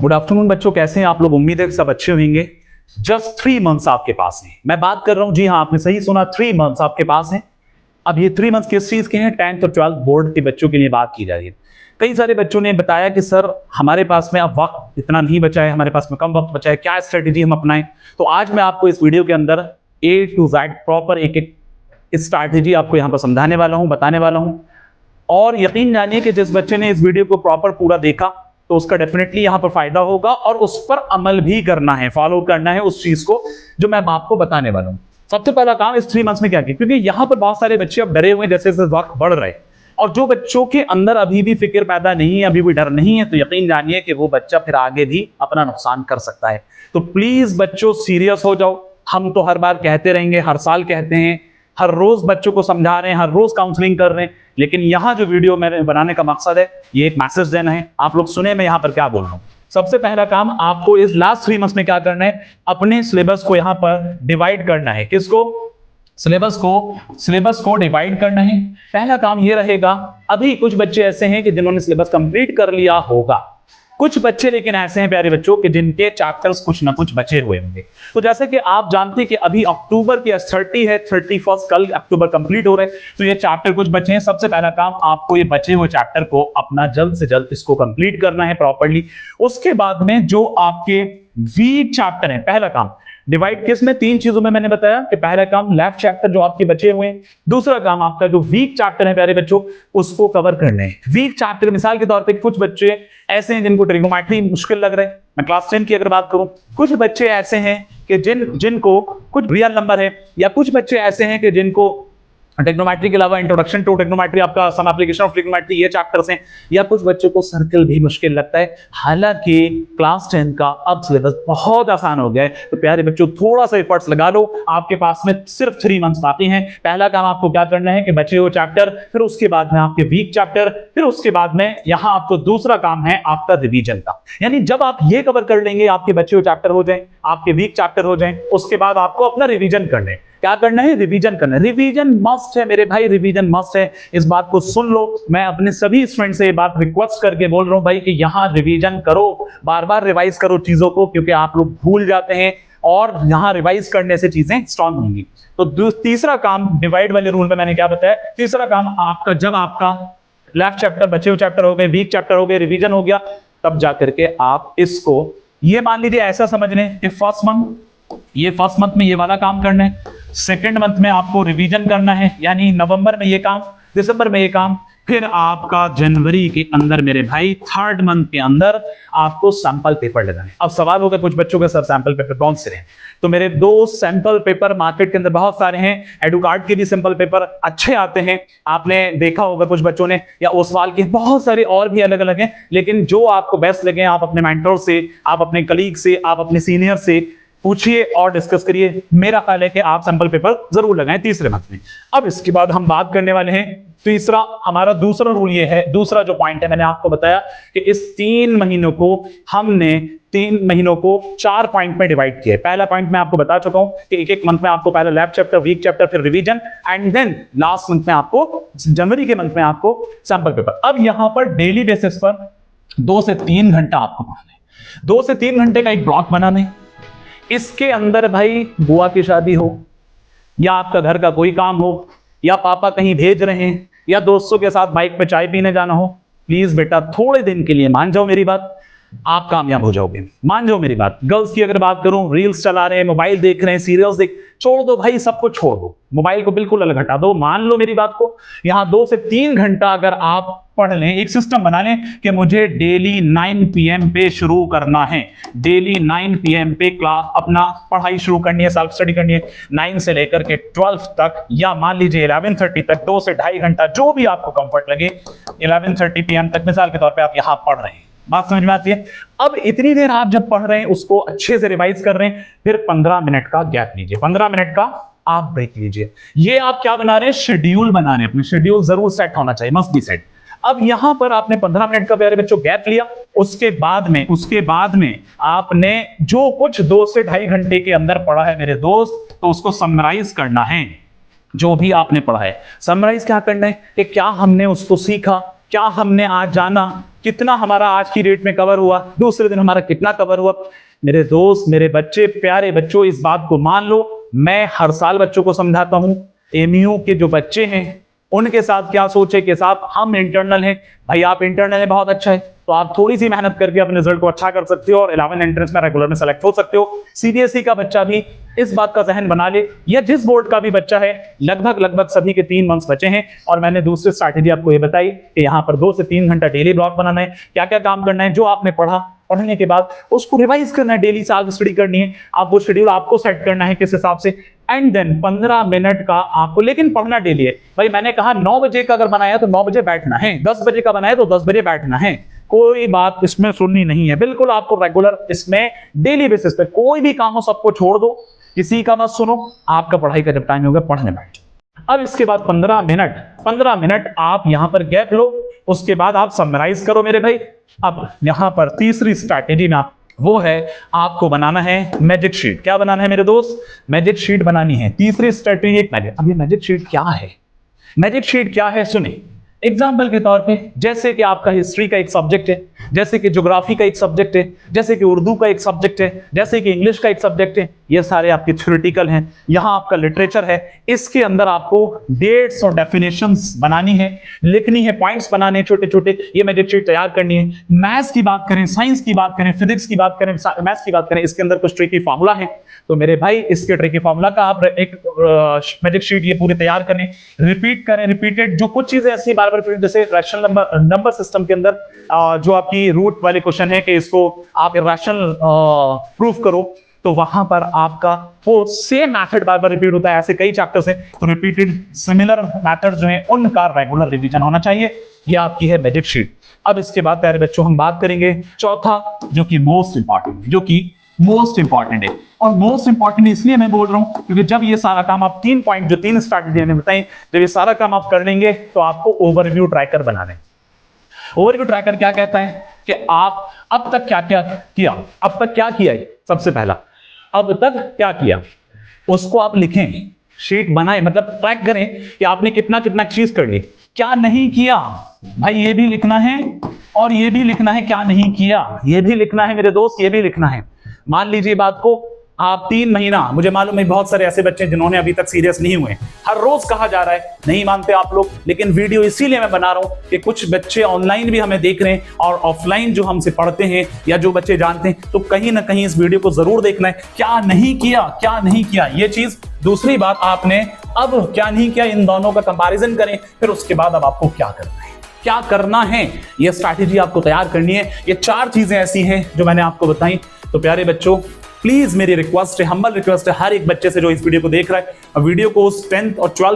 Good afternoon बच्चों, कैसे हैं आप लोग? उम्मीद है कि सब अच्छे होंगे। जस्ट 3 मंथ्स आपके पास हैं। मैं बात कर रहा हूं, जी हाँ आपने सही सुना, 3 मंथ्स आपके पास हैं। अब ये 3 मंथ्स किस चीज के हैं? 10th और 12th बोर्ड के बच्चों के लिए बात की जा रही है। कई सारे बच्चों ने बताया कि सर हमारे पास में अब वक्त इतना नहीं बचा है, हमारे पास में कम वक्त बचा है, क्या स्ट्रेटेजी हम अपनाएं? तो आज मैं आपको इस वीडियो के अंदर A to Z प्रॉपर एक एक स्ट्रैटेजी आपको यहाँ पर समझाने वाला हूँ, बताने वाला हूँ। और यकीन जानिए कि जिस बच्चे ने इस वीडियो को प्रॉपर पूरा देखा तो उसका डेफिनेटली यहां पर फायदा होगा और उस पर अमल भी करना है, फॉलो करना है उस चीज को जो मैं आपको बताने वाला हूं। सबसे पहला काम इस 3 मंथ्स में क्या किया, क्योंकि यहां पर बहुत सारे बच्चे अब डरे हुए हैं जैसे जैसे वक्त बढ़ रहे हैं, और जो बच्चों के अंदर अभी भी फिक्र पैदा नहीं है, अभी भी डर नहीं है, तो यकीन जानिए कि वो बच्चा फिर आगे भी अपना नुकसान कर सकता है। तो प्लीज बच्चों सीरियस हो जाओ। हम तो हर बार कहते रहेंगे, हर साल कहते हैं, हर रोज बच्चों को समझा रहे हैं, हर रोज काउंसलिंग कर रहे हैं, लेकिन यहां जो वीडियो मैंने बनाने का मकसद है ये एक मैसेज देना है। आप लोग सुने मैं यहां पर क्या बोल रहा हूं। सबसे पहला काम आपको इस लास्ट 3 मंथ्स में क्या करना है, अपने सिलेबस को यहां पर डिवाइड करना है। किसको? सिलेबस को डिवाइड करना है। पहला काम ये रहेगा, अभी कुछ बच्चे ऐसे हैं कि जिन्होंने सिलेबस कंप्लीट कर लिया होगा, कुछ बच्चे लेकिन ऐसे हैं प्यारे बच्चों कि जिनके चैप्टर्स कुछ ना कुछ बचे हुए होंगे। तो जैसे कि आप जानते हैं कि अभी अक्टूबर की 30 है, 31 कल अक्टूबर कंप्लीट हो रहे हैं, तो ये चैप्टर कुछ बचे हैं। सबसे पहला काम आपको ये बचे हुए चैप्टर को अपना जल्द से जल्द इसको कंप्लीट करना है प्रॉपर्ली। उसके बाद में जो आपके वीक चैप्टर है, पहला काम डिवाइड किस में? 3 चीजों में मैंने बताया कि पहला काम लेफ्ट चैप्टर जो आपके बचे हुए हैं, दूसरा काम आपका जो वीक चैप्टर है प्यारे बच्चों उसको कवर करने हैं। वीक चैप्टर मिसाल के तौर पे कुछ बच्चे ऐसे हैं जिनको ट्रिग्नोमेट्री मुश्किल लग रहा है। मैं क्लास 10 की अगर बात करूं, कुछ बच्चे ऐसे हैं कि जिनको कुछ रियल नंबर है, या कुछ बच्चे ऐसे हैं कि जिनको ट्रिग्नोमेट्री के अलावा इंट्रोडक्शन टू ट्रिग्नोमेट्री, आपका सम एप्लीकेशन ऑफ ट्रिग्नोमेट्री, ये चैप्टर्स हैं, या कुछ बच्चों को सर्कल भी मुश्किल लगता है। हालांकि क्लास 10 का अब सिलेबस बहुत आसान हो गया है, तो प्यारे बच्चों थोड़ा सा एफर्ट्स लगा लो। आपके पास में सिर्फ 3 मंथ्स बाकी हैं। पहला काम आपको क्या करना है कि बचे हुए चैप्टर, फिर उसके बाद में आपके वीक चैप्टर, फिर उसके बाद में यहां आपको दूसरा काम है आपका रिवीजन का। यानी जब आप ये कवर कर लेंगे, आपके बचे हुए चैप्टर हो जाए, आपके वीक चैप्टर हो जाए, उसके बाद आपको अपना रिवीजन करना है। क्या करना है? रिवीजन करना है। रिवीजन मस्ट है मेरे भाई, रिवीजन मस्ट है। इस बात को सुन लो, मैं अपने सभी स्टूडेंट से ये बात रिक्वेस्ट करके बोल रहा हूं भाई कि यहां रिवीजन करो, बार बार रिवाइज करो चीजों को, क्योंकि आप लोग भूल जाते हैं और यहां रिवाइज करने से चीजें स्ट्रांग होंगी। तो तीसरा काम डिवाइड वाले रूल में मैंने क्या बताया, तीसरा काम आपका, जब आपका लेफ्ट चैप्टर, बचे हुए चैप्टर हो गए, वीक चैप्टर हो गए, रिवीजन हो गया, तब जाकर के आप इसको ये मान लीजिए ऐसा समझ लें कि फर्स्ट मंथ में ये वाला काम करना है, सेकंड मंथ में आपको रिवीजन करना है, यानी नवंबर में ये काम, दिसंबर में ये काम, फिर आपका जनवरी के अंदर मेरे भाई थर्ड मंथ के अंदर आपको सैंपल पेपर लेना है। अब सवाल होगा कुछ बच्चों के सर सैंपल पेपर कौन से हैं? तो मेरे दो सैंपल पेपर मार्केट के अंदर बहुत सारे हैं। एडुकार्ड के भी सैंपल पेपर अच्छे आते हैं, आपने देखा होगा कुछ बच्चों ने, या ओसवाल के, बहुत सारे और भी अलग अलग हैं। लेकिन जो आपको बेस्ट लगे, आप अपने मेंटर से, आप अपने कलीग से, आप अपने सीनियर से पूछिए और डिस्कस करिए। मेरा ख्याल है कि आप सैंपल पेपर जरूर लगाएं तीसरे मंथ में। अब इसके बाद हम बात करने वाले हैं तीसरा, हमारा दूसरा रूल ये है, दूसरा जो पॉइंट है, मैंने आपको बताया कि इस 3 महीनों को हमने 3 महीनों को 4 पॉइंट में डिवाइड किया है। पहला पॉइंट मैं आपको बता चुका हूं कि एक मंथ में आपको पहला लेफ्ट चैप्टर, वीक चैप्टर, फिर revision, and then last month में आपको, जनवरी के मंथ में आपको सैंपल पेपर। अब यहां पर डेली बेसिस पर 2 से 3 घंटा आपको पढ़ना है। 2 से 3 घंटे का एक ब्लॉक बनाना है। इसके अंदर भाई बुआ की शादी हो, या आपका घर का कोई काम हो, या पापा कहीं भेज रहे हैं, या दोस्तों के साथ बाइक पे चाय पीने जाना हो, प्लीज बेटा थोड़े दिन के लिए मान जाओ मेरी बात, आप कामयाब हो जाओगे। मान जाओ मेरी बात। गर्ल्स की अगर बात करूं, रील्स चला रहे हैं, मोबाइल देख रहे हैं, सीरियल्स देख, छोड़ दो भाई, सब कुछ छोड़ दो, मोबाइल को बिल्कुल अलग हटा दो। मान लो मेरी बात को, यहां 2 से 3 घंटा अगर आप पढ़ लें, एक सिस्टम बना लें कि मुझे डेली 9 PM पे शुरू करना है, डेली 9 PM पे क्लास अपना पढ़ाई शुरू करनी है, सेल्फ स्टडी करनी है, 9 से लेकर के 12 तक, या मान लीजिए 11:30 तक, 2 से 2.5 घंटा, जो भी आपको कंफर्ट लगे, 11:30 PM तक मिसाल के तौर पे आप यहां पढ़ रहे हैं। बात समझ में आती है? अब इतनी देर आप जब पढ़ रहे हैं, उसको अच्छे से रिवाइज कर रहे हैं, फिर 15 मिनट का गैप लीजिए, 15 मिनट का आप ब्रेक लीजिए। ये आप क्या बना रहे हैं? शेड्यूल बना रहे हैं। अपने शेड्यूल जरूर सेट होना चाहिए, मस्ट बी सेट। अब यहां पर आपने 15 मिनट का प्यारे बच्चों गैप लिया, उसके बाद में आपने जो कुछ 2 से 2.5 घंटे के अंदर पढ़ा है मेरे दोस्त, तो उसको समराइज करना है। जो भी आपने पढ़ा है समराइज क्या करना है कि क्या हमने उसको सीखा, क्या हमने आज जाना कितना हमारा आज की डेट में कवर हुआ, दूसरे दिन हमारा कितना कवर हुआ। मेरे दोस्त, मेरे बच्चे, प्यारे बच्चों, इस बात को मान लो, मैं हर साल बच्चों को समझाता हूं, एमयू के जो बच्चे हैं उनके साथ क्या सोचे कि साहब हम इंटरनल हैं, भाई आप इंटरनल है बहुत अच्छा है, तो आप थोड़ी सी मेहनत करके अपने रिजल्ट को अच्छा कर सकते हो और 11 एंट्रेंस में रेगुलर में सेलेक्ट हो सकते हो। सीबीएसई का बच्चा भी इस बात का जहन बना ले, या जिस बोर्ड का भी बच्चा है, लगभग सभी के 3 मंथ्स बचे हैं। और मैंने दूसरी स्ट्रैटेजी आपको ये बताई कि यहाँ पर 2 से 3 घंटा डेली ब्लॉक बनाना है, क्या क्या काम करना है, जो आपने पढ़ने के बाद उसको रिवाइज करना है, डेली साल स्टडी करनी है, आप वो शेड्यूल आपको सेट करना है किस हिसाब से, एंड देन 15 मिनट का आपको, लेकिन पढ़ना डेली है। भाई मैंने कहा 9 बजे का अगर बनाया तो 9 बजे बैठना है, 10 बजे का बनाया तो 10 बजे बैठना है, कोई बात इसमें सुननी नहीं है, बिल्कुल आपको रेगुलर इसमें डेली बेसिस पे कोई भी काम हो सबको छोड़ दो, किसी का मत सुनो, आपका पढ़ाई का जब टाइम होगा पढ़ने बैठ। अब इसके बाद 15 मिनट आप यहां पर गैप लो, उसके बाद आप समराइज करो मेरे भाई। अब यहां पर तीसरी स्ट्रैटेजी में वो है आपको बनाना है मैजिक शीट। क्या बनाना है मेरे दोस्त? मैजिक शीट बनानी है। तीसरी स्ट्रैटेजी एक मैजिक। अब ये मैजिक शीट क्या है? मैजिक शीट क्या है सुने। एग्जाम्पल के तौर पे, जैसे कि आपका हिस्ट्री का एक सब्जेक्ट है, जैसे कि ज्योग्राफी का एक सब्जेक्ट है, जैसे कि उर्दू का एक सब्जेक्ट है, जैसे कि इंग्लिश का एक सब्जेक्ट है, ये सारे आपके थ्योरेटिकल हैं। यहाँ आपका लिटरेचर है, इसके अंदर आपको डेट्स और डेफिनेशंस बनानी है, लिखनी है, पॉइंट्स बनाने हैं छोटे छोटे, ये मैजिक शीट तैयार करनी है। मैथ्स की बात करें, साइंस की बात करें, फिजिक्स की बात करें, मैथ्स की बात करें, इसके अंदर कुछ ट्रिकी फॉर्मूला है, तो मेरे भाई इसके ट्रिकी फॉर्मूला का आप एक मैजिक शीट ये पूरी तैयार करें, रिपीट करें, रिपीटेड जो कुछ चीजें ऐसी बार बार, जैसे रैशनल नंबर सिस्टम के अंदर जो आपकी रूट वाले क्वेश्चन है कि इसको आप इरेशनल प्रूफ करो, तो वहां पर आपका वो सेम मेथड बार बार रिपीट होता है। ऐसे कई चैप्टर्स हैं, तो रिपीटेड सिमिलर मेथड जो है उनका रेगुलर रिवीजन होना चाहिए। ये आपकी है मैजिक शीट। अब इसके बाद प्यारे बच्चों हम बात करेंगे चौथा, जो कि मोस्ट इंपॉर्टेंट है। और मोस्ट इंपॉर्टेंट इसलिए मैं बोल रहा हूं क्योंकि जब ये सारा काम आप 3 पॉइंट जो 3 स्ट्रैटेजी मैंने बताई, जब ये सारा काम आप कर लेंगे तो आपको ओवरव्यू ट्रैकर बनाने। ओवरव्यू ट्रैकर क्या कहता है कि आप अब तक क्या क्या किया, अब तक क्या किया है, सबसे पहला अब तक क्या किया उसको आप लिखें, शीट बनाए, मतलब ट्रैक करें कि आपने कितना कितना चीज कर ली। क्या नहीं किया भाई ये भी लिखना है, और ये भी लिखना है, क्या नहीं किया ये भी लिखना है मेरे दोस्त, ये भी लिखना है। मान लीजिए बात को आप 3 महीना, मुझे मालूम है बहुत सारे ऐसे बच्चे जिन्होंने अभी तक सीरियस नहीं हुए, हर रोज कहा जा रहा है, नहीं मानते आप लोग, लेकिन वीडियो इसीलिए मैं बना रहा हूं कि कुछ बच्चे ऑनलाइन भी हमें देख रहे हैं और ऑफलाइन जो हमसे पढ़ते हैं या जो बच्चे जानते हैं, तो कहीं ना कहीं इस वीडियो को जरूर देखना है, क्या नहीं किया, क्या नहीं किया ये चीज। दूसरी बात, आपने अब क्या नहीं किया, इन दोनों का कंपैरिजन करें, फिर उसके बाद अब आपको क्या करना है, क्या करना है, ये स्ट्रैटेजी आपको तैयार करनी है। ये 4 चीजें ऐसी हैं जो मैंने आपको बताई। तो प्यारे बच्चों, प्लीज मेरी रिक्वेस्ट है, हम्बल रिक्वेस्ट है, हर एक बच्चे से जो इस वीडियो को देख रहा है, वीडियो को 10th और 12th